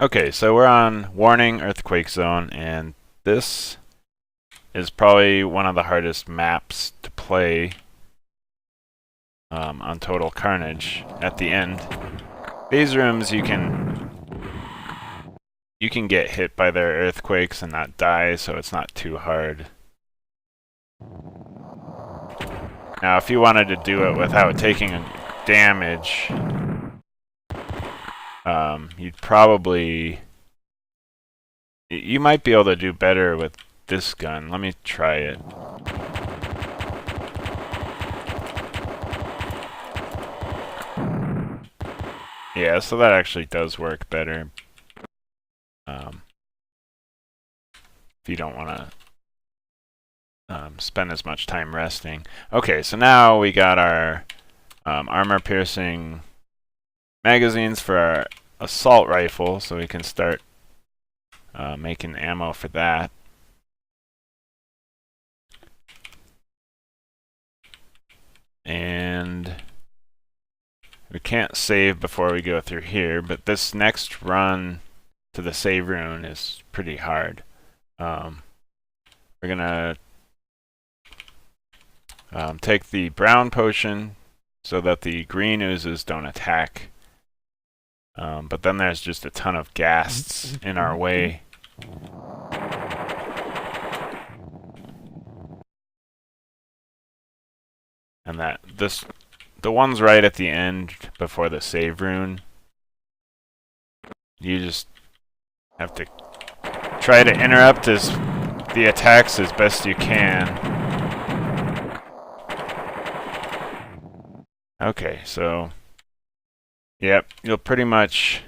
Okay, so we're on Warning Earthquake Zone, and this is probably one of the hardest maps to play on Total Carnage at the end. These rooms you can get hit by their earthquakes and not die, so it's not too hard. Now, if you wanted to do it without taking damage, you'd probably... You might be able to do better with this gun. Let me try it. Yeah, so that actually does work better. If you don't want to spend as much time resting. Okay, so now we got our armor-piercing magazines for our assault rifle, so we can start making ammo for that. And we can't save before we go through here, but this next run to the save rune is pretty hard. We're gonna take the brown potion so that the green oozes don't attack. But then there's just a ton of ghasts in our way. And the ones right at the end before the save rune, you just have to try to interrupt the attacks as best you can. Okay, so yep, you'll pretty much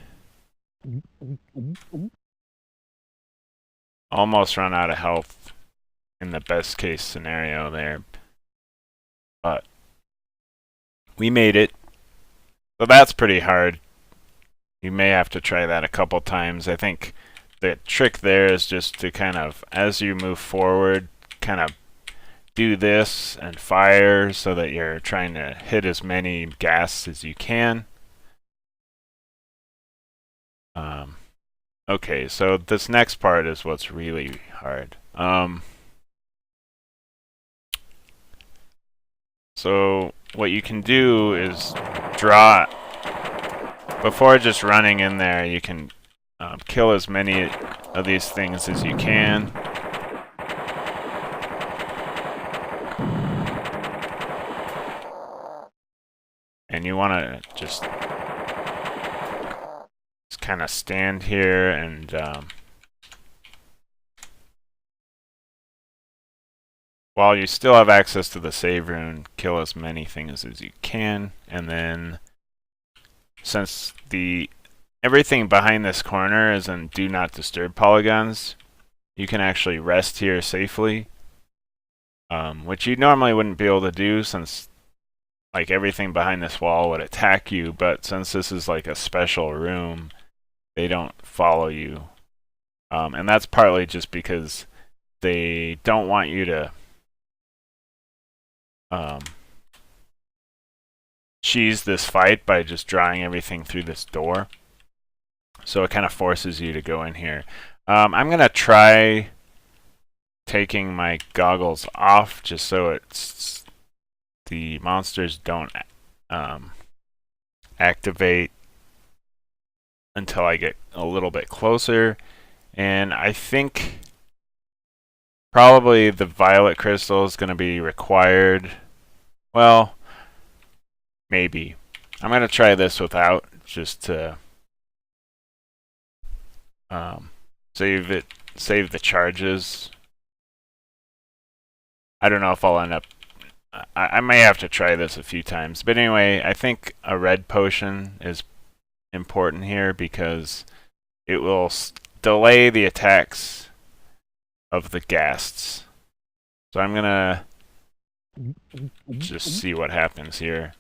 almost run out of health in the best case scenario there. But we made it. So that's pretty hard. You may have to try that a couple times. I think the trick there is just to kind of, as you move forward, kind of do this and fire so that you're trying to hit as many ghasts as you can. Okay, so this next part is what's really hard. So what you can do is draw, before just running in there, you can kill as many of these things as you can. And you want to just kind of stand here and while you still have access to the save rune, kill as many things as you can. And then, since everything behind this corner is in do not disturb polygons, you can actually rest here safely, which you normally wouldn't be able to do since like everything behind this wall would attack you, but since this is like a special room, they don't follow you. And that's partly just because they don't want you to cheese this fight by just drawing everything through this door. So it kind of forces you to go in here. I'm going to try taking my goggles off just so the monsters don't activate until I get a little bit closer. And I think probably the violet crystal is going to be required. Well, maybe. I'm going to try this without, just to save the charges. I don't know if I'll end up... I may have to try this a few times. But anyway, I think a red potion is important here because it will delay the attacks of the ghasts. So I'm gonna just see what happens here.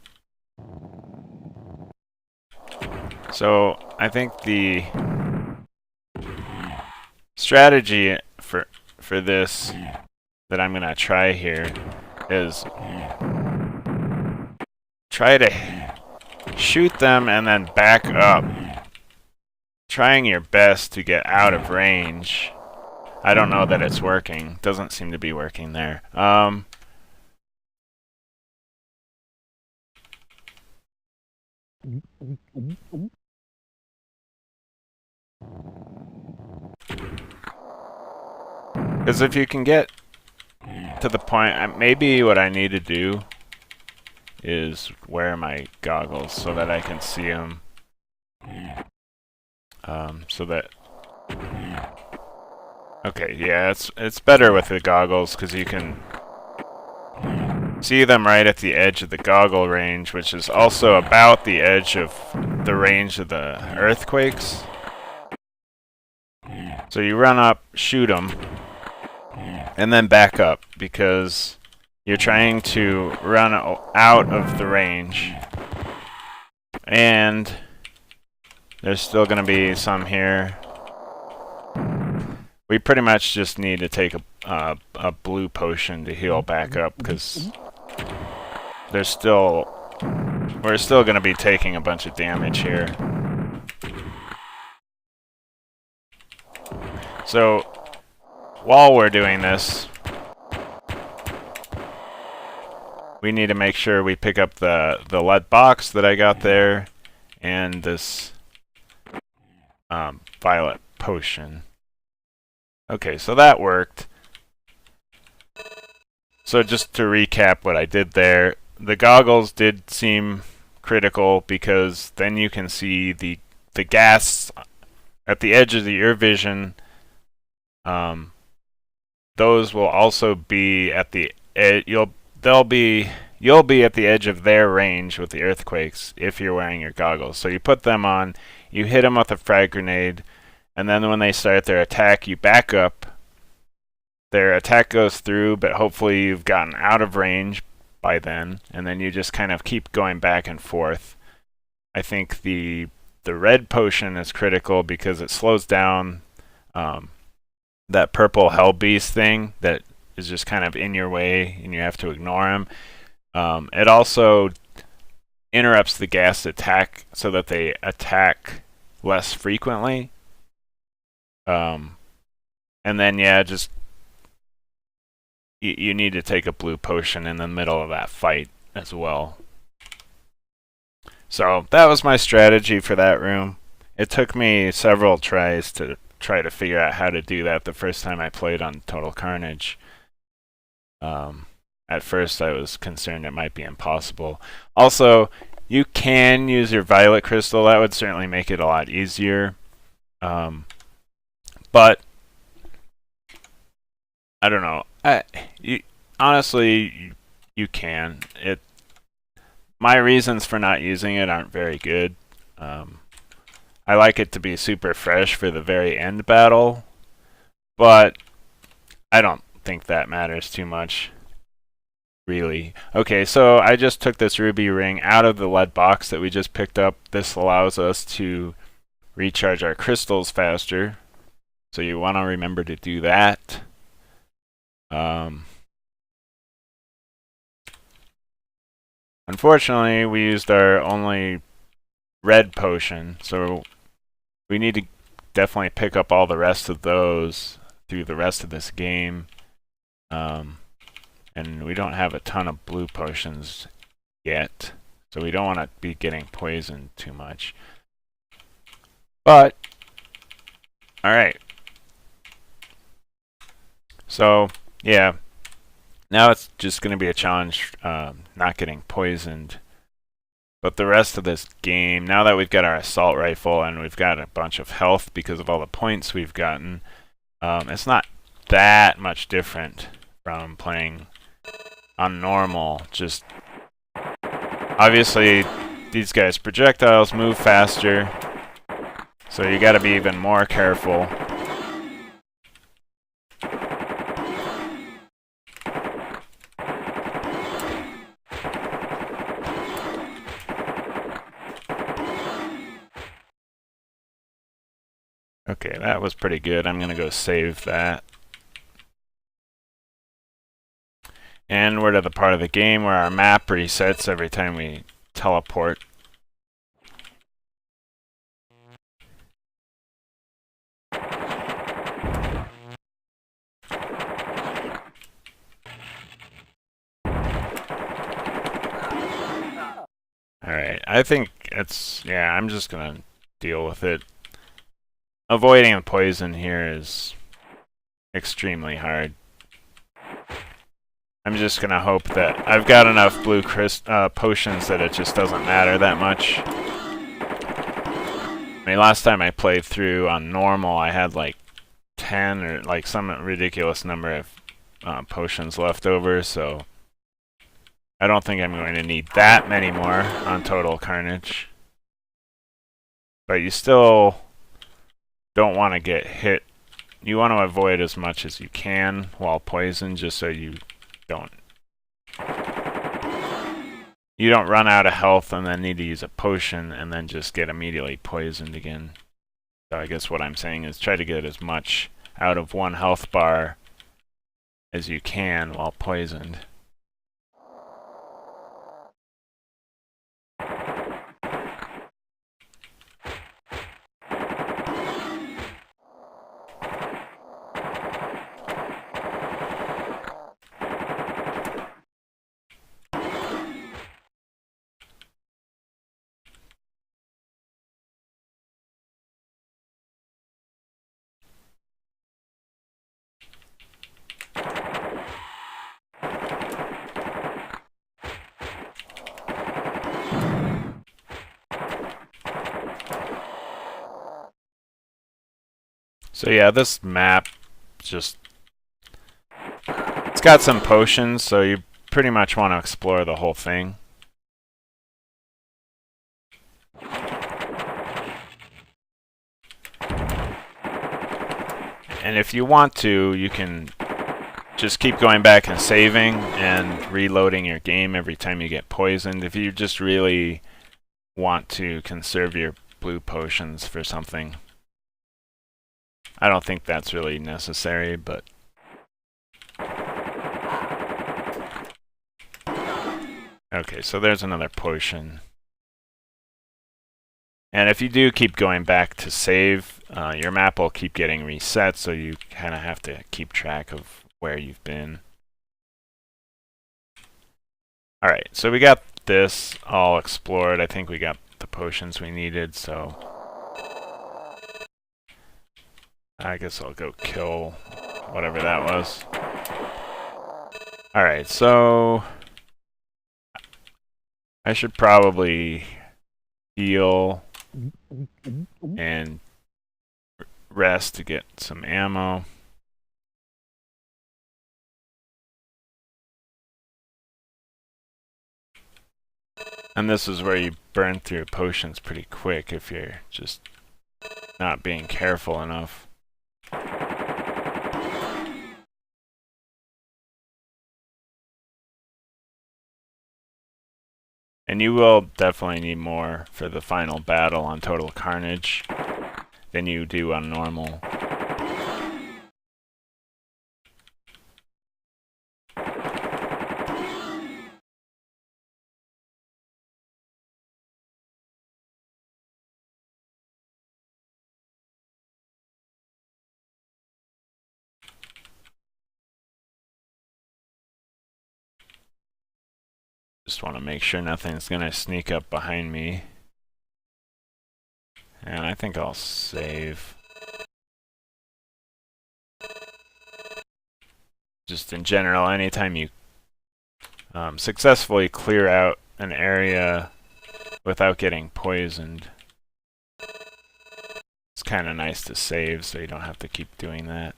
So I think the strategy for this that I'm gonna try here is try to shoot them and then back up trying your best to get out of range. I don't know that it's working. Doesn't seem to be working there. Because if you can get to the point, maybe what I need to do is wear my goggles so that I can see them. So that... Okay, yeah, it's better with the goggles because you can see them right at the edge of the goggle range, which is also about the edge of the range of the earthquakes. So you run up, shoot them, and then back up because you're trying to run out of the range. And there's still going to be some here. We pretty much just need to take a blue potion to heal back up because we're still going to be taking a bunch of damage here. So while we're doing this, we need to make sure we pick up the lead box that I got there and this violet potion. Okay, so that worked. So just to recap what I did there, the goggles did seem critical because then you can see the gas at the edge of your vision. Those will also be at the edge. You'll be at the edge of their range with the earthquakes if you're wearing your goggles. So you put them on, you hit them with a frag grenade, and then when they start their attack, you back up. Their attack goes through, but hopefully you've gotten out of range by then, and then you just kind of keep going back and forth. I think the red potion is critical because it slows down that purple hell beast thing that is just kind of in your way, and you have to ignore him. It also interrupts the gas attack so that they attack less frequently. And then, yeah, just you need to take a blue potion in the middle of that fight as well. So that was my strategy for that room. It took me several tries to try to figure out how to do that the first time I played on Total Carnage. At first I was concerned it might be impossible. Also, you can use your violet crystal. That would certainly make it a lot easier. But I don't know. Honestly, you can. My reasons for not using it aren't very good. I like it to be super fresh for the very end battle, but I don't think that matters too much, really. Okay, so I just took this ruby ring out of the lead box that we just picked up. This allows us to recharge our crystals faster, so you want to remember to do that. Unfortunately, we used our only red potion, so we need to definitely pick up all the rest of those through the rest of this game. And we don't have a ton of blue potions yet, so we don't want to be getting poisoned too much. But, alright. So, yeah. Now it's just going to be a challenge not getting poisoned. But the rest of this game, now that we've got our assault rifle and we've got a bunch of health because of all the points we've gotten, it's not that much different from playing on normal. Just obviously these guys' projectiles move faster, so you got to be even more careful. Okay, that was pretty good. I'm going to go save that. And we're to the part of the game where our map resets every time we teleport. I think it's, yeah, I'm just gonna deal with it. Avoiding the poison here is extremely hard. I'm just gonna hope that I've got enough blue potions that it just doesn't matter that much. I mean, last time I played through on normal, I had like 10 or like some ridiculous number of potions left over, so I don't think I'm going to need that many more on Total Carnage. But you still don't want to get hit. You want to avoid as much as you can while poisoned, just so you don't run out of health and then need to use a potion and then just get immediately poisoned again. So I guess what I'm saying is try to get as much out of one health bar as you can while poisoned. So yeah, this map just, it's got some potions, so you pretty much want to explore the whole thing. And if you want to, you can just keep going back and saving and reloading your game every time you get poisoned. If you just really want to conserve your blue potions for something. I don't think that's really necessary, but okay, so there's another potion. And if you do keep going back to save, your map will keep getting reset, so you kind of have to keep track of where you've been. Alright, so we got this all explored. I think we got the potions we needed, so I guess I'll go kill whatever that was. Alright, so I should probably heal and rest to get some ammo. And this is where you burn through potions pretty quick if you're just not being careful enough. And you will definitely need more for the final battle on Total Carnage than you do on normal. Just want to make sure nothing's going to sneak up behind me. And I think I'll save. Just in general, anytime you successfully clear out an area without getting poisoned, it's kind of nice to save so you don't have to keep doing that.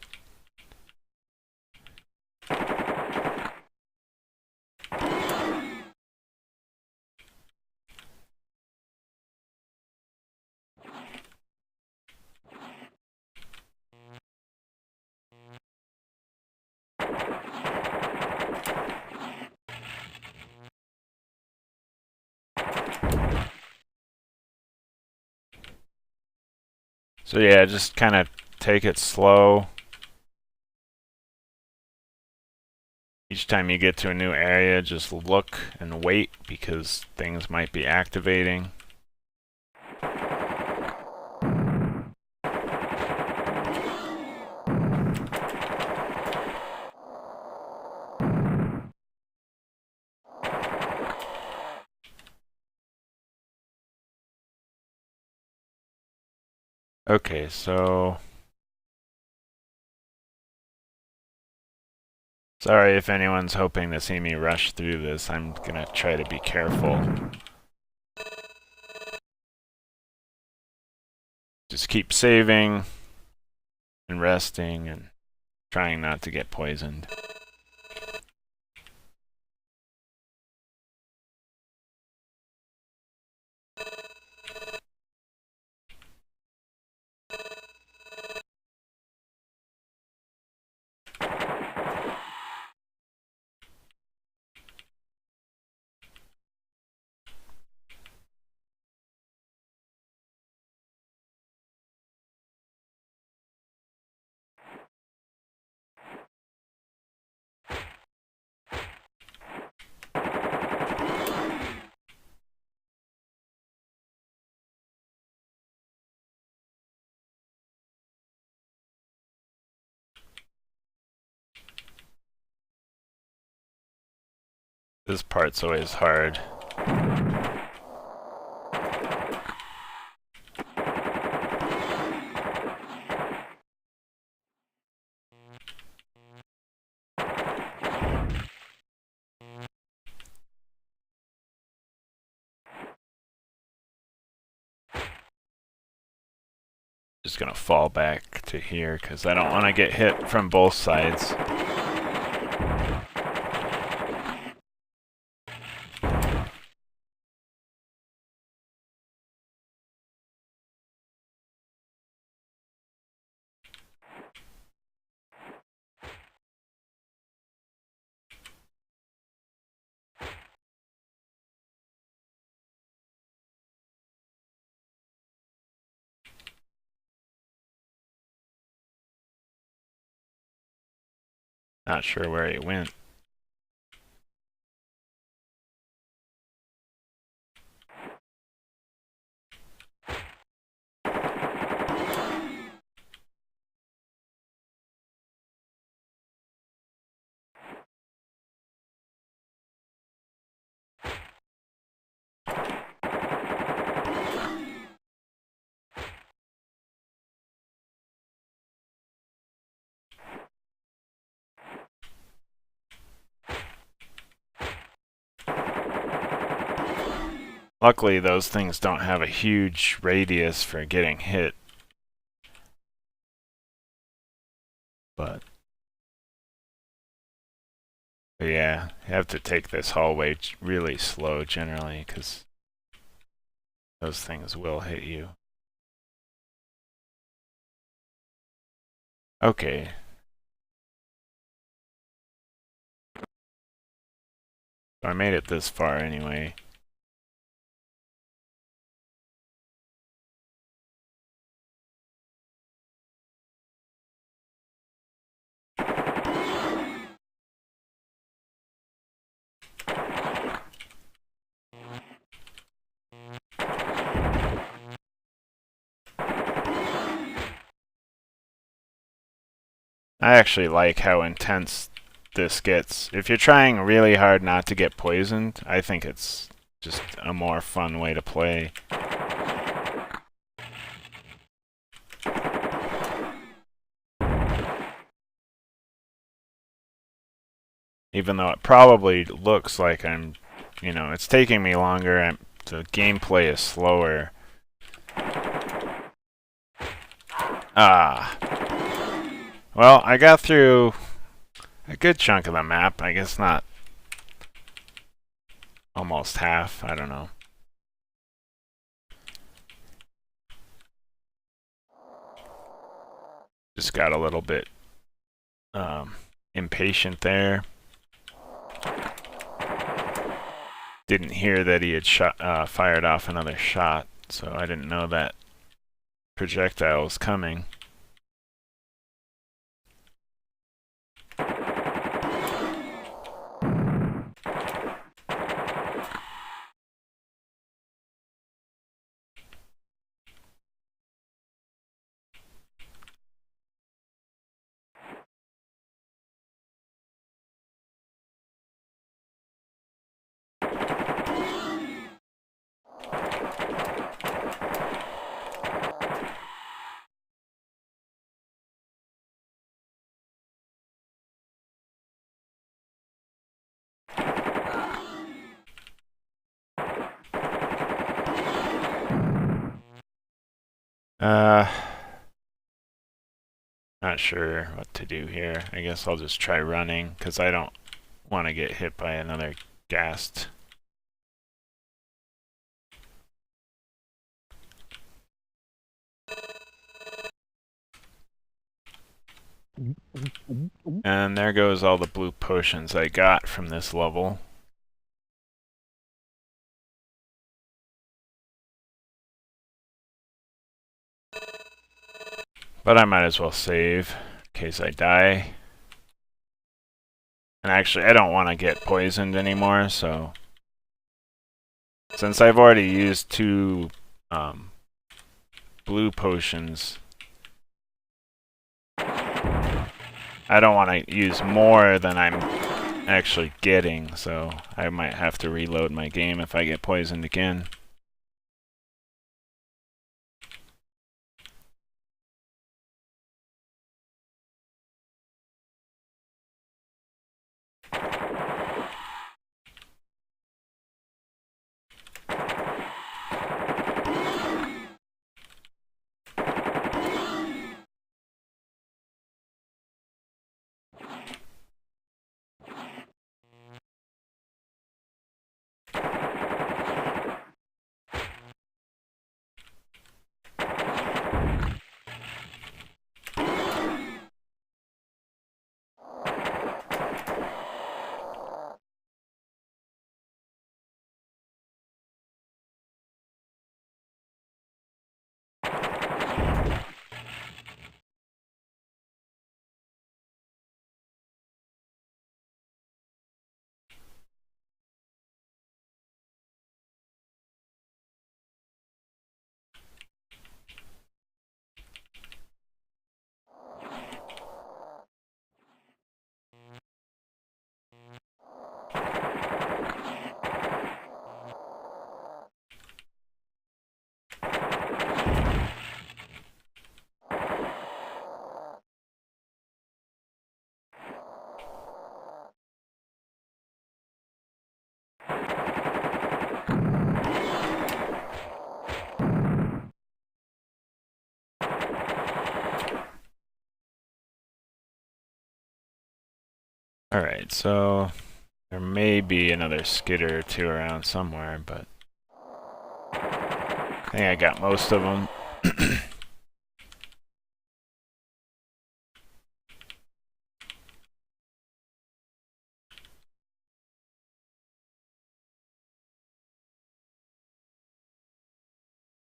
So yeah, just kind of take it slow. Each time you get to a new area, just look and wait because things might be activating. Okay, so sorry if anyone's hoping to see me rush through this. I'm gonna try to be careful. Just keep saving and resting and trying not to get poisoned. This part's always hard. Just gonna fall back to here because I don't want to get hit from both sides. Not sure where he went. Luckily, those things don't have a huge radius for getting hit. But yeah, you have to take this hallway really slow generally, because those things will hit you. Okay. So I made it this far anyway. I actually like how intense this gets. If you're trying really hard not to get poisoned, I think it's just a more fun way to play. Even though it probably looks like I'm, it's taking me longer, the gameplay is slower. Ah. Well, I got through a good chunk of the map. I guess not almost half. I don't know. Just got a little bit impatient there. Didn't hear that he had fired off another shot, so I didn't know that projectile was coming. Uh, Not sure what to do here. I guess I'll just try running, because I don't want to get hit by another ghast. And there goes all the blue potions I got from this level. But I might as well save in case I die. And actually, I don't want to get poisoned anymore, so... Since I've already used 2 blue potions, I don't want to use more than I'm actually getting, so I might have to reload my game if I get poisoned again. Alright, so there may be another skidder or 2 around somewhere, but I think I got most of them.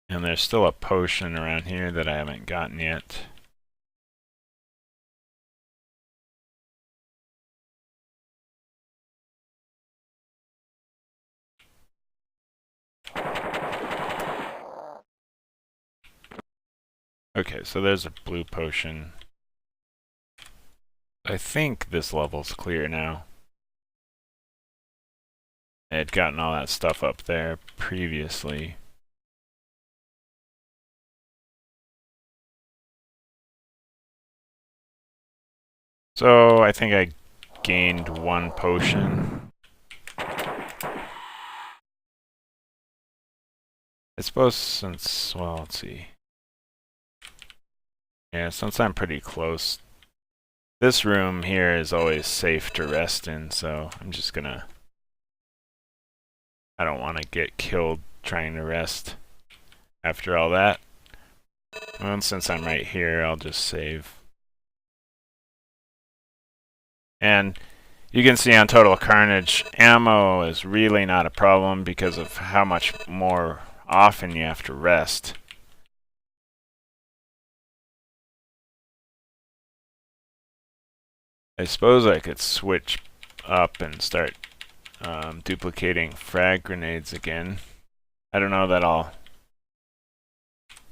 And there's still a potion around here that I haven't gotten yet. Okay, so there's a blue potion. I think this level's clear now. I had gotten all that stuff up there previously. So I think I gained 1 potion. I suppose since, well, let's see. Yeah, since I'm pretty close, this room here is always safe to rest in, so I'm just gonna... I don't want to get killed trying to rest after all that. And since I'm right here, I'll just save. And you can see on Total Carnage, ammo is really not a problem because of how much more often you have to rest. I suppose I could switch up and start duplicating frag grenades again. I don't know that I'll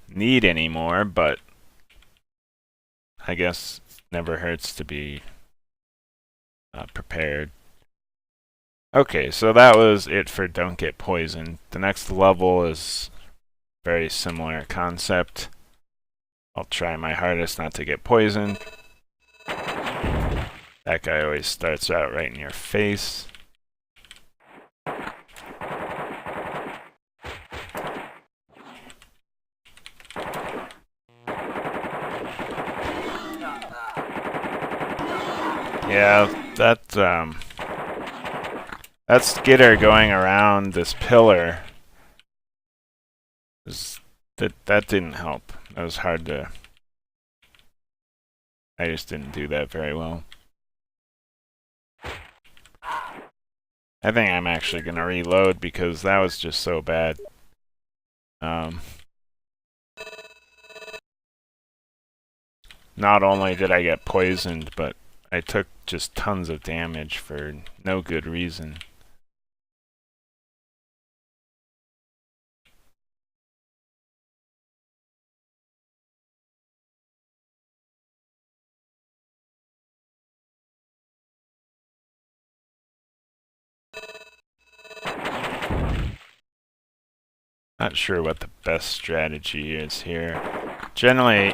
need any more, but I guess it never hurts to be prepared. Okay, so that was it for Don't Get Poisoned. The next level is very similar concept. I'll try my hardest not to get poisoned. That guy always starts out right in your face. Yeah, that skitter going around this pillar that didn't help. That was hard to. I just didn't do that very well. I think I'm actually gonna reload because that was just so bad. Not only did I get poisoned, but I took just tons of damage for no good reason. Not sure what the best strategy is here. Generally,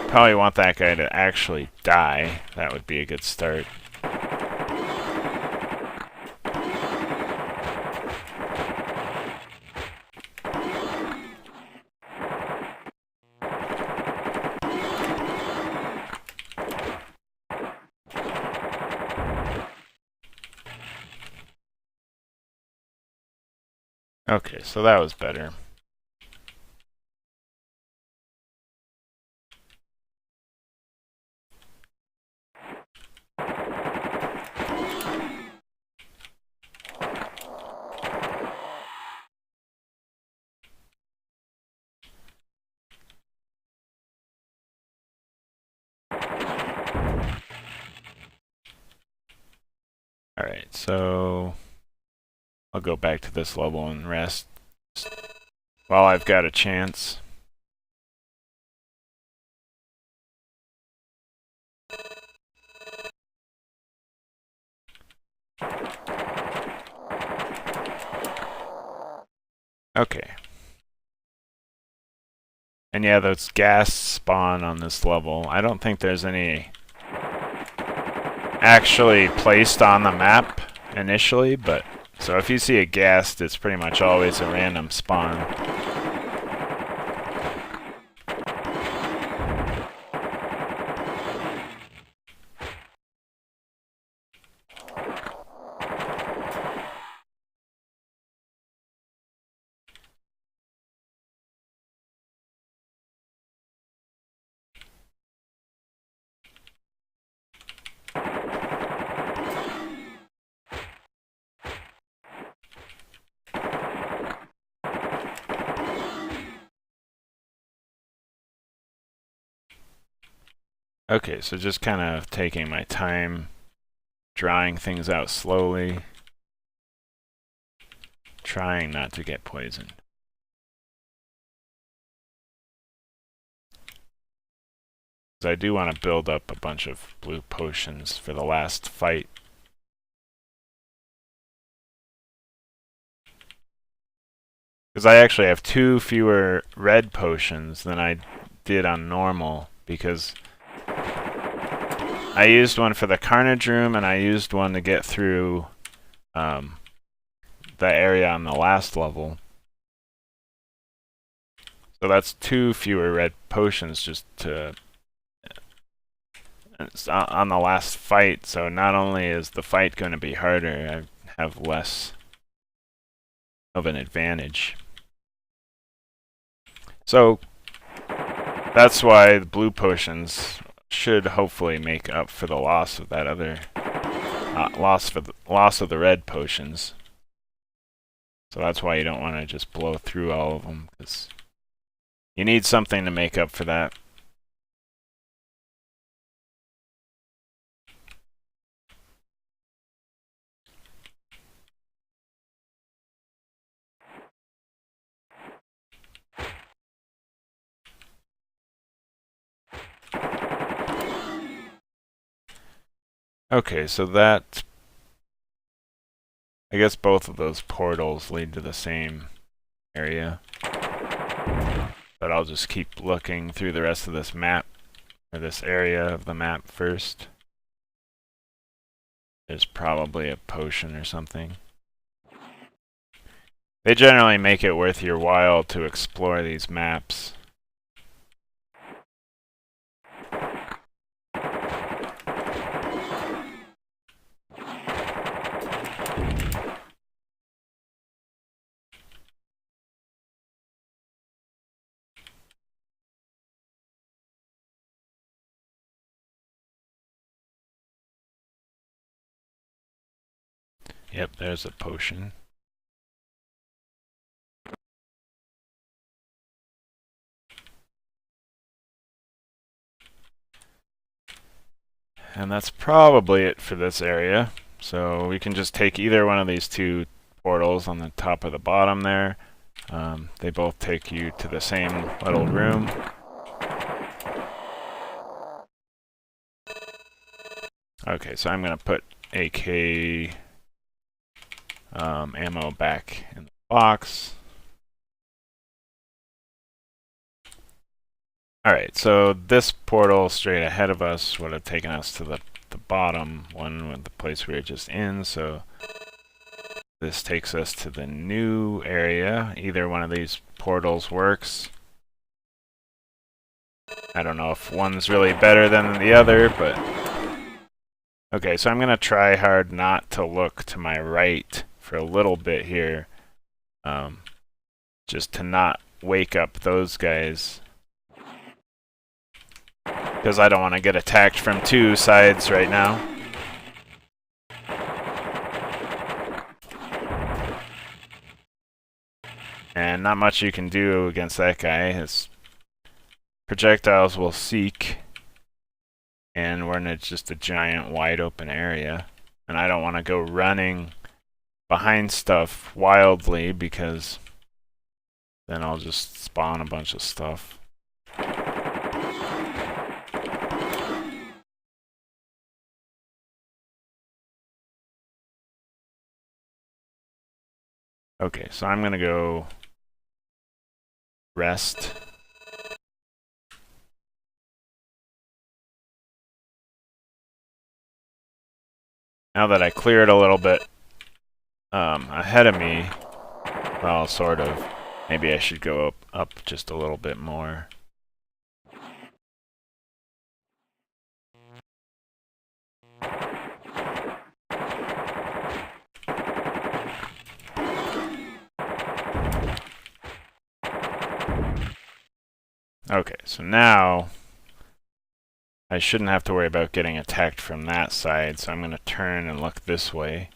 probably want that guy to actually die. That would be a good start. Okay, so that was better. Alright, so I'll go back to this level and rest while I've got a chance. Okay. And yeah, those gas spawn on this level. I don't think there's any actually placed on the map initially, but so if you see a ghast, it's pretty much always a random spawn. Okay, so just kind of taking my time, drawing things out slowly, trying not to get poisoned. So I do want to build up a bunch of blue potions for the last fight. Because I actually have 2 fewer red potions than I did on normal, because I used one for the Carnage room, and I used one to get through the area on the last level. So that's 2 fewer red potions just to on the last fight. So not only is the fight going to be harder, I have less of an advantage. So that's why the blue potions should hopefully make up for the loss of that other loss of the red potions. So that's why you don't want to just blow through all of them, because you need something to make up for that. Okay, so that, I guess both of those portals lead to the same area. But I'll just keep looking through the rest of this map, or this area of the map first. There's probably a potion or something. They generally make it worth your while to explore these maps. Yep, there's a potion. And that's probably it for this area. So we can just take either one of these two portals on the top or the bottom there. They both take you to the same little room. Okay, so I'm going to put AK ammo back in the box. Alright, so this portal straight ahead of us would have taken us to the bottom one, with the place we were just in, so this takes us to the new area. Either one of these portals works. I don't know if one's really better than the other, but... Okay, so I'm going to try hard not to look to my right for a little bit here. Just to not wake up those guys. Because I don't want to get attacked from two sides right now. And not much you can do against that guy. His projectiles will seek. And we're in just a giant wide open area. And I don't want to go running behind stuff wildly, because then I'll just spawn a bunch of stuff. Okay, so I'm gonna go rest. Now that I cleared a little bit ahead of me, well, sort of, maybe I should go up just a little bit more. Okay, so now I shouldn't have to worry about getting attacked from that side, so I'm going to turn and look this way.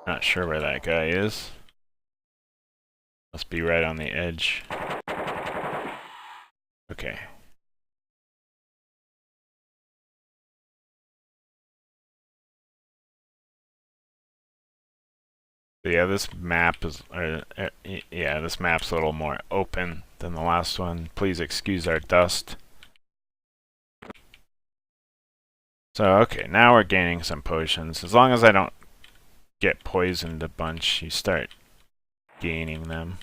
Not sure where that guy is. Must be right on the edge. Okay. So yeah, this map is, this map's a little more open than the last one. Please excuse our dust. So okay, now we're gaining some potions. As long as I don't get poisoned a bunch, you start gaining them.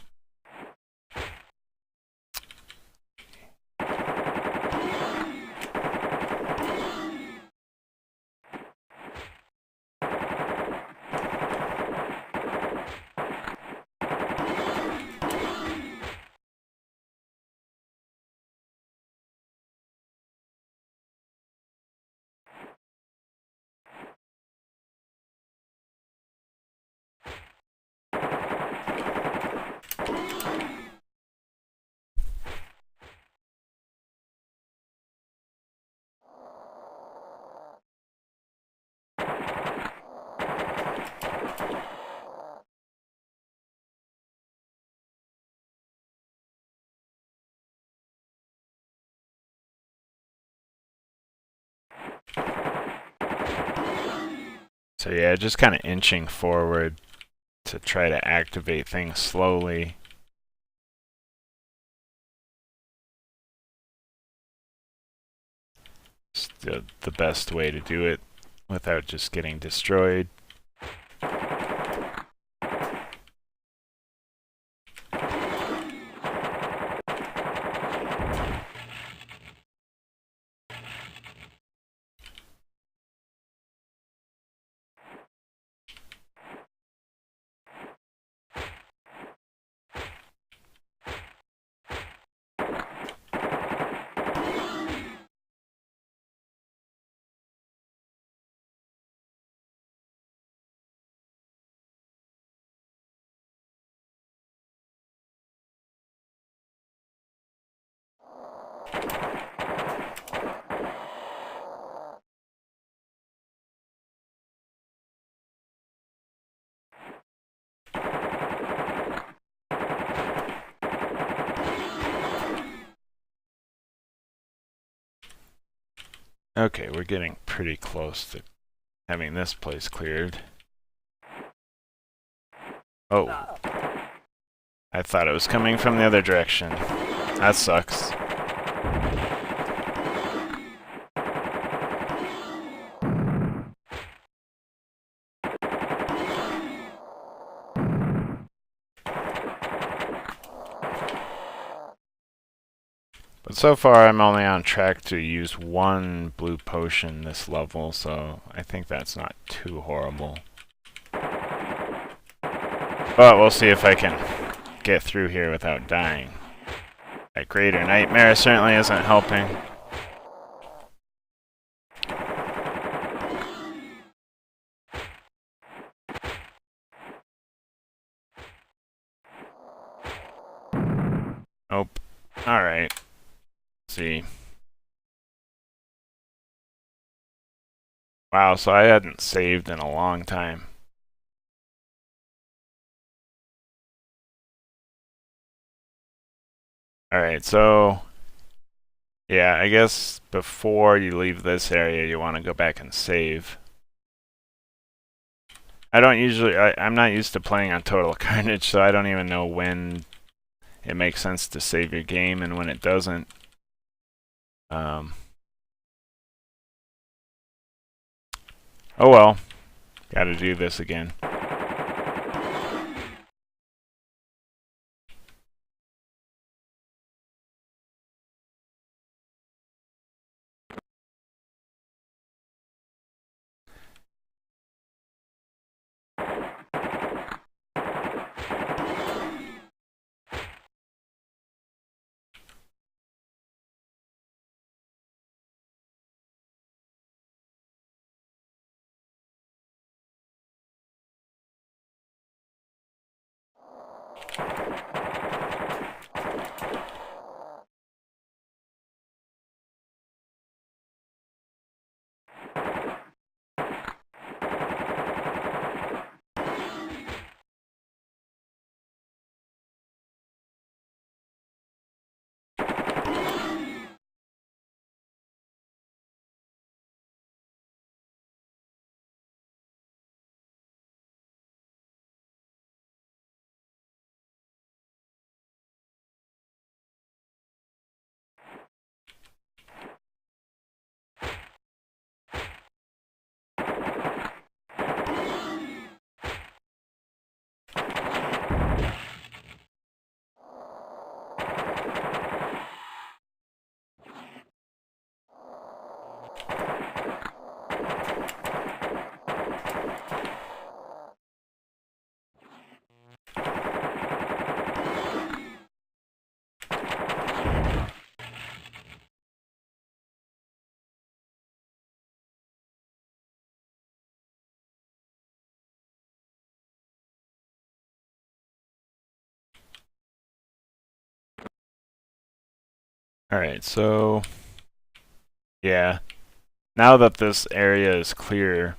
So yeah, just kind of inching forward to try to activate things slowly. It's the best way to do it without just getting destroyed. Okay, we're getting pretty close to having this place cleared. Oh. I thought it was coming from the other direction. That sucks. But so far I'm only on track to use one blue potion this level, so I think that's not too horrible. But we'll see if I can get through here without dying. That greater nightmare certainly isn't helping. Nope. Alright. See. Wow, so I hadn't saved in a long time. Alright, so yeah, I guess before you leave this area you want to go back and save. I don't usually, I'm not used to playing on Total Carnage, so I don't even know when it makes sense to save your game and when it doesn't. Oh well, gotta do this again. Alright, so yeah. Now that this area is clear,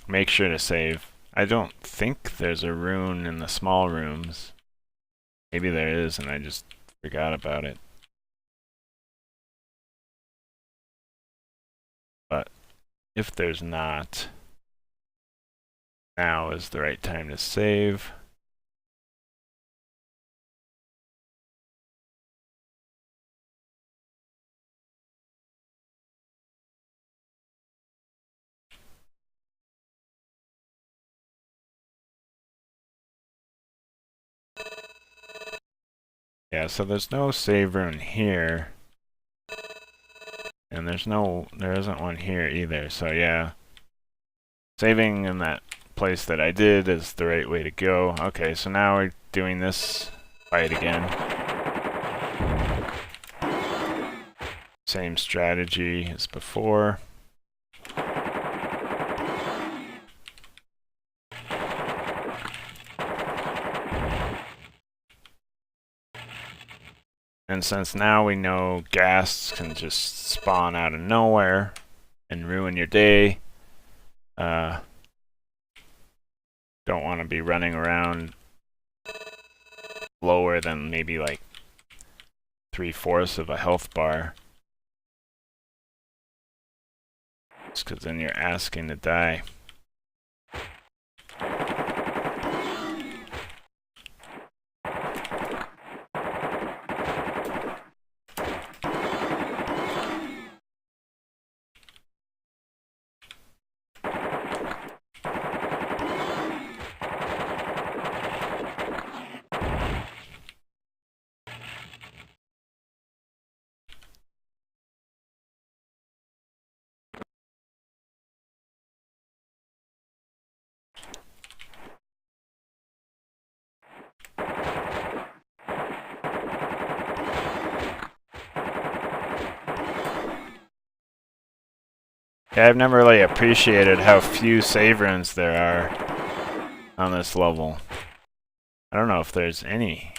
make sure to save. I don't think there's a rune in the small rooms. Maybe there is and I just forgot about it. But if there's not, now is the right time to save. Yeah, so there's no save rune here. And there isn't one here either, so yeah. Saving in that place that I did is the right way to go. Okay, so now we're doing this fight again. Same strategy as before. And since now we know ghasts can just spawn out of nowhere and ruin your day, don't want to be running around lower than maybe like 3/4 of a health bar. because then you're asking to die. Yeah, I've never really appreciated how few save runes there are on this level. I don't know if there's any.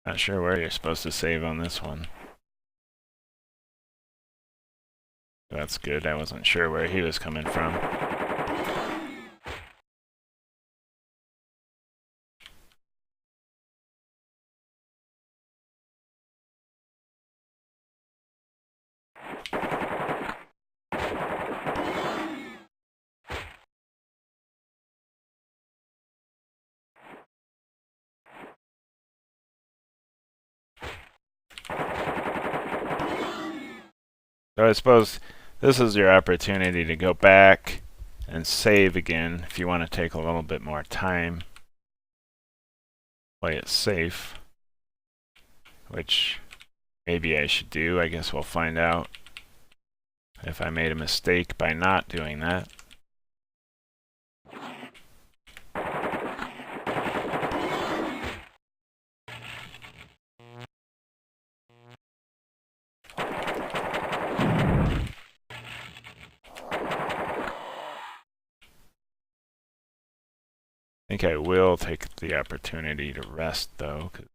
Not sure where you're supposed to save on this one. That's good. I wasn't sure where he was coming from. So I suppose this is your opportunity to go back and save again if you want to take a little bit more time. Play it safe, which maybe I should do. I guess we'll find out if I made a mistake by not doing that. I think I will take the opportunity to rest though, 'cause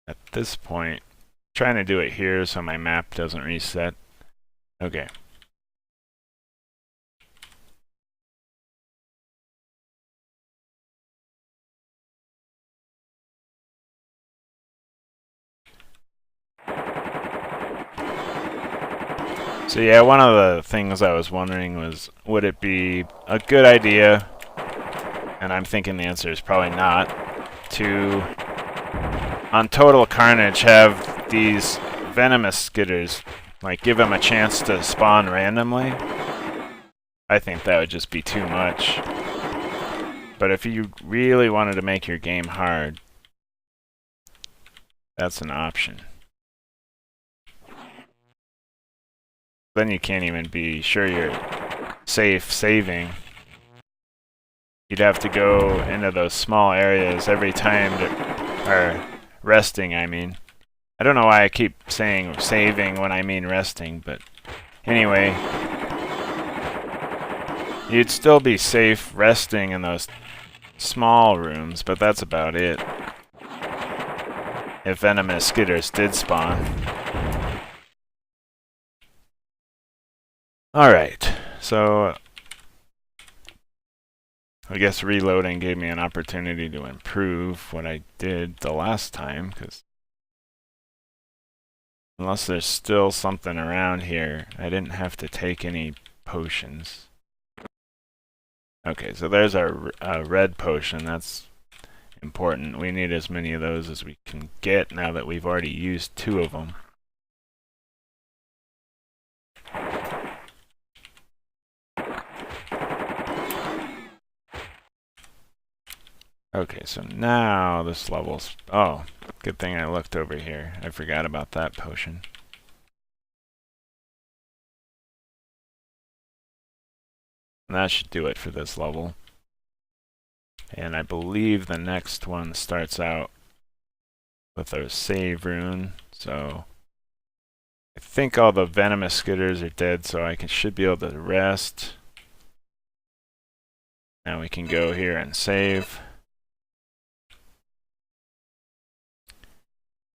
at this point, I'm trying to do it here so my map doesn't reset. Okay. So yeah, one of the things I was wondering was, would it be a good idea, and I'm thinking the answer is probably not, to, on Total Carnage, have these venomous skitters, like give them a chance to spawn randomly? I think that would just be too much. But if you really wanted to make your game hard, that's an option. Then you can't even be sure you're safe saving. You'd have to go into those small areas every time or resting, I mean. I don't know why I keep saying saving when I mean resting, but anyway. You'd still be safe resting in those small rooms, but that's about it. If venomous skitters did spawn. Alright, so I guess reloading gave me an opportunity to improve what I did the last time, because unless there's still something around here, I didn't have to take any potions. Okay, so there's our red potion. That's important. We need as many of those as we can get now that we've already used 2 of them. Okay, so now this level's... Oh, good thing I looked over here. I forgot about that potion. And that should do it for this level. And I believe the next one starts out with our save rune, so... I think all the venomous skitters are dead, so I should be able to rest. Now we can go here and save.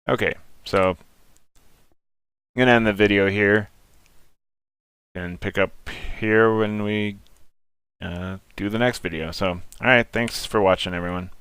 Okay, so I'm going to end the video here and pick up here when we do the next video. So, alright, thanks for watching, everyone.